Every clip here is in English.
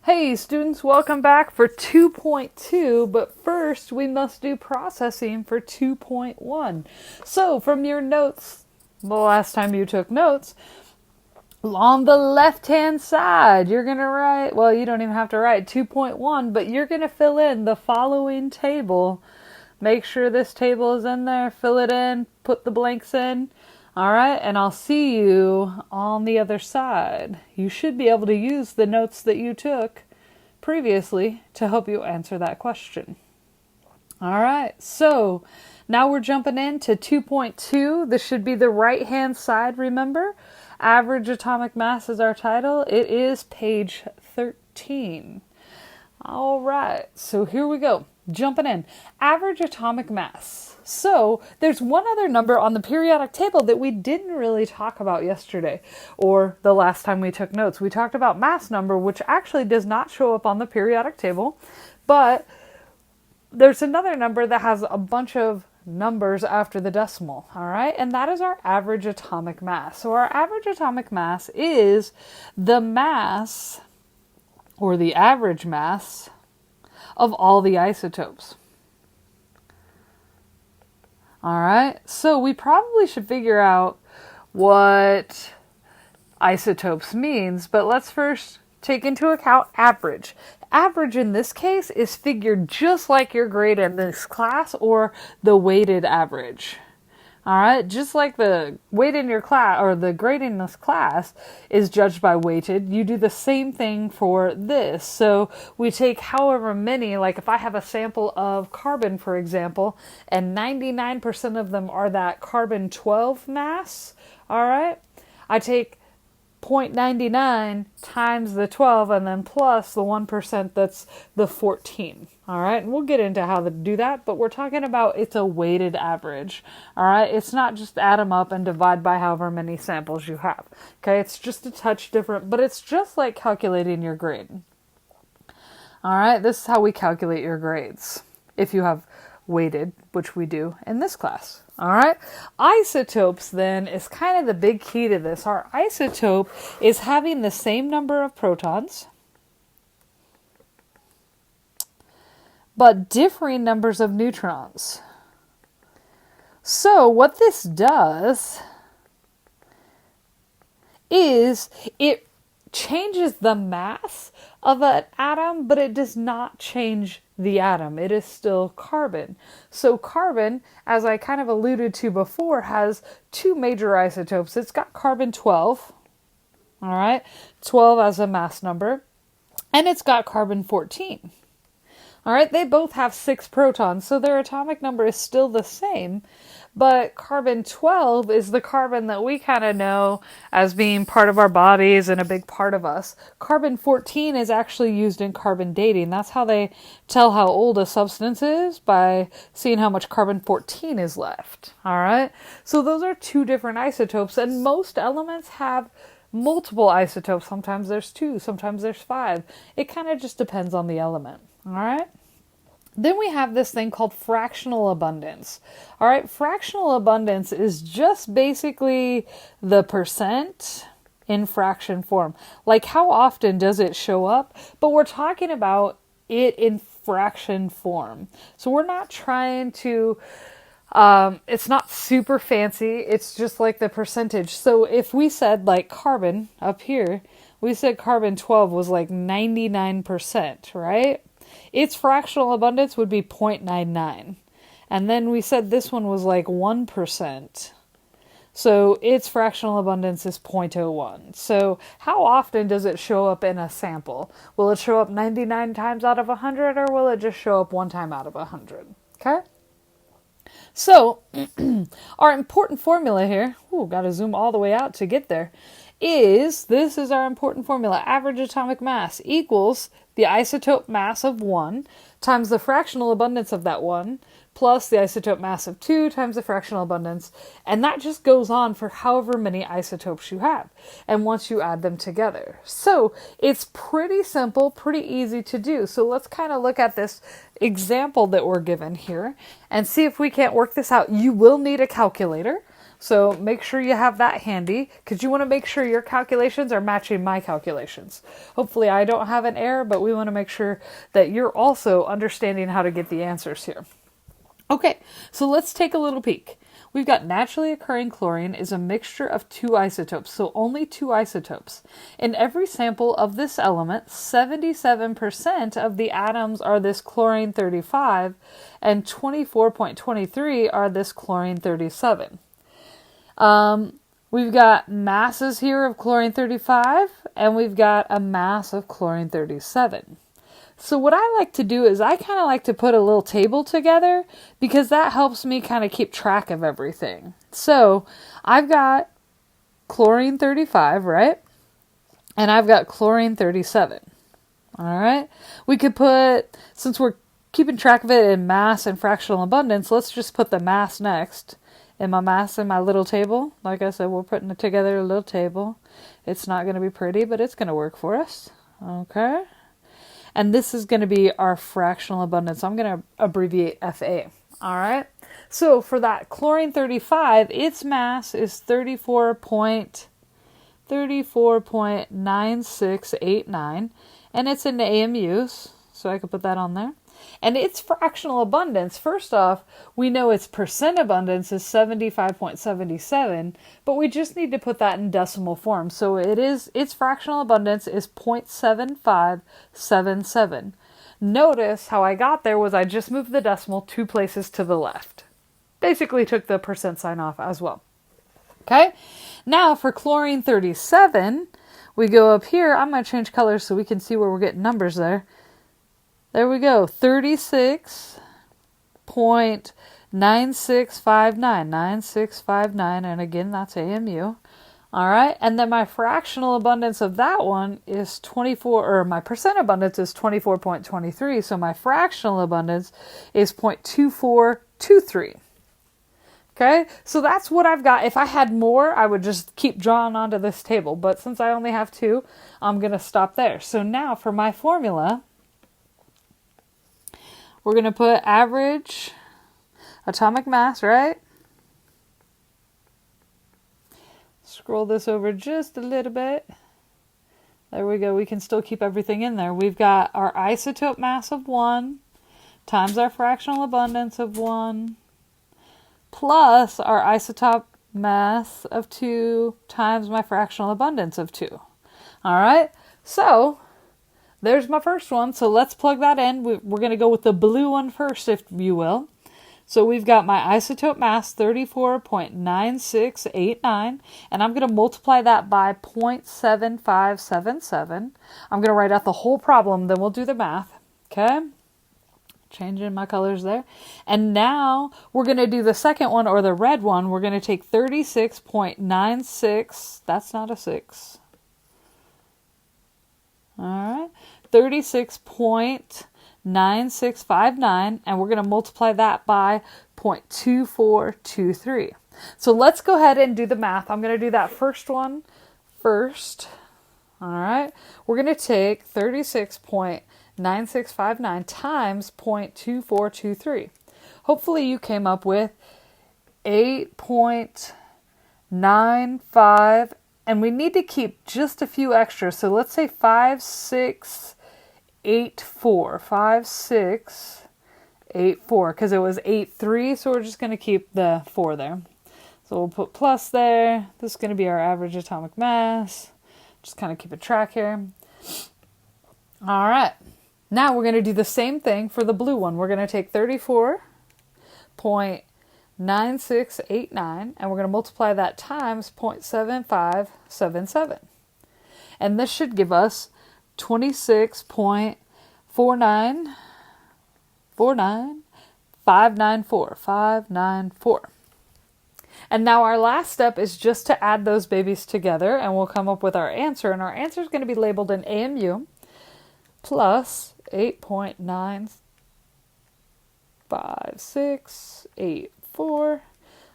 Hey students, welcome back for 2.2, but first we must do processing for 2.1. So from your notes, the last time you took notes, on the left-hand side, you're going to write, well, you don't even have to write 2.1, but you're going to fill in the following table. Make sure this table is in there, fill it in, put the blanks in. All right, and I'll see you on the other side. You should be able to use the notes that you took previously to help you answer that question. All right, so now we're jumping into 2.2. This should be the right-hand side, remember? Average atomic mass is our title. It is page 13. All right, so here we go. Jumping in. Average atomic mass. So there's one other number on the periodic table that we didn't really talk about yesterday or the last time we took notes. We talked about mass number, which actually does not show up on the periodic table, but there's another number that has a bunch of numbers after the decimal, all right? And that is our average atomic mass. So our average atomic mass is the mass or the average mass of all the isotopes. All right, so we probably should figure out what isotopes means, but let's first take into account average. Average in this case is figured just like your grade in this class or the weighted average. All right, just like the weight in your class or the grade in this class is judged by weighted, you do the same thing for this. So we take however many, like if I have a sample of carbon, for example, and 99% of them are that carbon-12 mass, all right, I take 0.99 times the 12 and then plus the 1% that's the 14. All right, and we'll get into how to do that, but we're talking about it's a weighted average. All right, it's not just add them up and divide by however many samples you have. Okay, it's just a touch different, but it's just like calculating your grade. All right, this is how we calculate your grades if you have weighted, which we do in this class. All right, isotopes then is kind of the big key to this. Our isotope is having the same number of protons, but differing numbers of neutrons. So what this does is it changes the mass of an atom, but it does not change the atom. It is still carbon. So carbon, as I kind of alluded to before, has two major isotopes. It's got carbon-12, all right, 12 as a mass number, and it's got carbon-14. All right, they both have 6 protons, so their atomic number is still the same, but carbon-12 is the carbon that we kind of know as being part of our bodies and a big part of us. Carbon-14 is actually used in carbon dating. That's how they tell how old a substance is, by seeing how much carbon-14 is left. All right, so those are two different isotopes, and most elements have multiple isotopes. Sometimes there's 2, sometimes there's 5. It kind of just depends on the element. All right. Then we have this thing called fractional abundance. All right. Fractional abundance is just basically the percent in fraction form. Like how often does it show up? But we're talking about it in fraction form. So we're not trying to, it's not super fancy. It's just like the percentage. So if we said like carbon up here, we said carbon-12 was like 99%, right? Its fractional abundance would be 0.99. And then we said this one was like 1%. So its fractional abundance is 0.01. So how often does it show up in a sample? Will it show up 99 times out of 100, or will it just show up one time out of 100? Okay? So our important formula here, got to zoom all the way out to get there, this is our important formula. Average atomic mass equals the isotope mass of 1 times the fractional abundance of that 1 plus the isotope mass of 2 times the fractional abundance. And that just goes on for however many isotopes you have. And once you add them together. So it's pretty simple, pretty easy to do. So let's kind of look at this example that we're given here and see if we can't work this out. You will need a calculator. So make sure you have that handy because you want to make sure your calculations are matching my calculations. Hopefully I don't have an error, but we want to make sure that you're also understanding how to get the answers here. Okay, so let's take a little peek. We've got naturally occurring chlorine is a mixture of two isotopes, so only two isotopes. In every sample of this element, 77% of the atoms are this chlorine 35 and 24.23 are this chlorine 37. We've got masses here of chlorine 35 and we've got a mass of chlorine 37. So what I like to do is I kind of like to put a little table together because that helps me kind of keep track of everything. So I've got chlorine 35, right? And I've got chlorine 37. All right. We could put, since we're keeping track of it in mass and fractional abundance, let's just put the mass next. In my mass in my little table. Like I said, we're putting it together a little table. It's not going to be pretty, but it's going to work for us. Okay. And this is going to be our fractional abundance. I'm going to abbreviate FA. All right. So for that chlorine 35, its mass is 34.9689, and it's in the AMUs. So I could put that on there. And its fractional abundance, first off, we know its percent abundance is 75.77, but we just need to put that in decimal form. So its fractional abundance is 0.7577. Notice how I got there was I just moved the decimal 2 places to the left. Basically took the percent sign off as well. Okay? Now for chlorine 37, we go up here. I'm going to change colors so we can see where we're getting numbers there. There we go, 36.9659, and again, that's AMU. All right, and then my fractional abundance of that one is 24, or my percent abundance is 24.23, so my fractional abundance is 0.2423. Okay, so that's what I've got. If I had more, I would just keep drawing onto this table, but since I only have 2, I'm going to stop there. So now for my formula, we're going to put average atomic mass, right? Scroll this over just a little bit. There we go. We can still keep everything in there. We've got our isotope mass of 1 times our fractional abundance of 1 plus our isotope mass of 2 times my fractional abundance of 2. All right. So there's my first one. So let's plug that in. We're going to go with the blue one first, if you will. So we've got my isotope mass, 34.9689, and I'm going to multiply that by 0.7577. I'm going to write out the whole problem, then we'll do the math. Okay? Changing my colors there. And now we're going to do the second one, or the red one. We're going to take 36.96. That's not a 6. All right. 36.9659, and we're going to multiply that by 0.2423. So let's go ahead and do the math. I'm going to do that first one first. All right. We're going to take 36.9659 times 0.2423. Hopefully you came up with 8.95, and we need to keep just a few extras. So let's say 5684, because it was 83, so we're just going to keep the 4 there. So we'll put plus there. This is going to be our average atomic mass. Just kind of keep a track here. All right. Now we're going to do the same thing for the blue one. We're going to take 34.9689, and we're going to multiply that times 0.7577. And this should give us 26.4949594. And now our last step is just to add those babies together, and we'll come up with our answer. And our answer is going to be labeled in AMU plus 8.95684. All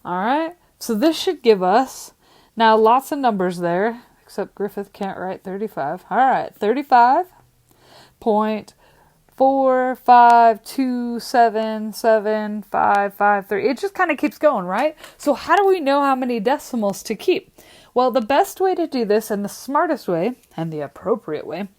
right. So this should give us, now lots of numbers there, except Griffith can't write 35. All right. 35.4949594. 4, 5, 2, 7, 7, 5, 5, 3. It just kind of keeps going, right? So how do we know how many decimals to keep? Well, the best way to do this, and the smartest way, and the appropriate way,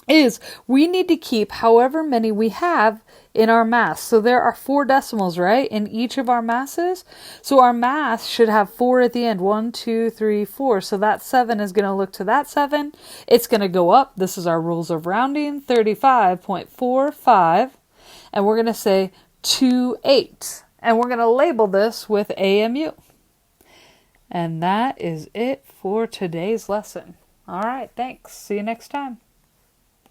is we need to keep however many we have in our mass. So there are 4 decimals, right, in each of our masses. So our mass should have 4 at the end. 1, 2, 3, 4. So that 7 is going to look to that 7. It's going to go up. This is our rules of rounding, 35.45. And we're going to say 28. And we're going to label this with AMU. And that is it for today's lesson. All right, thanks. See you next time.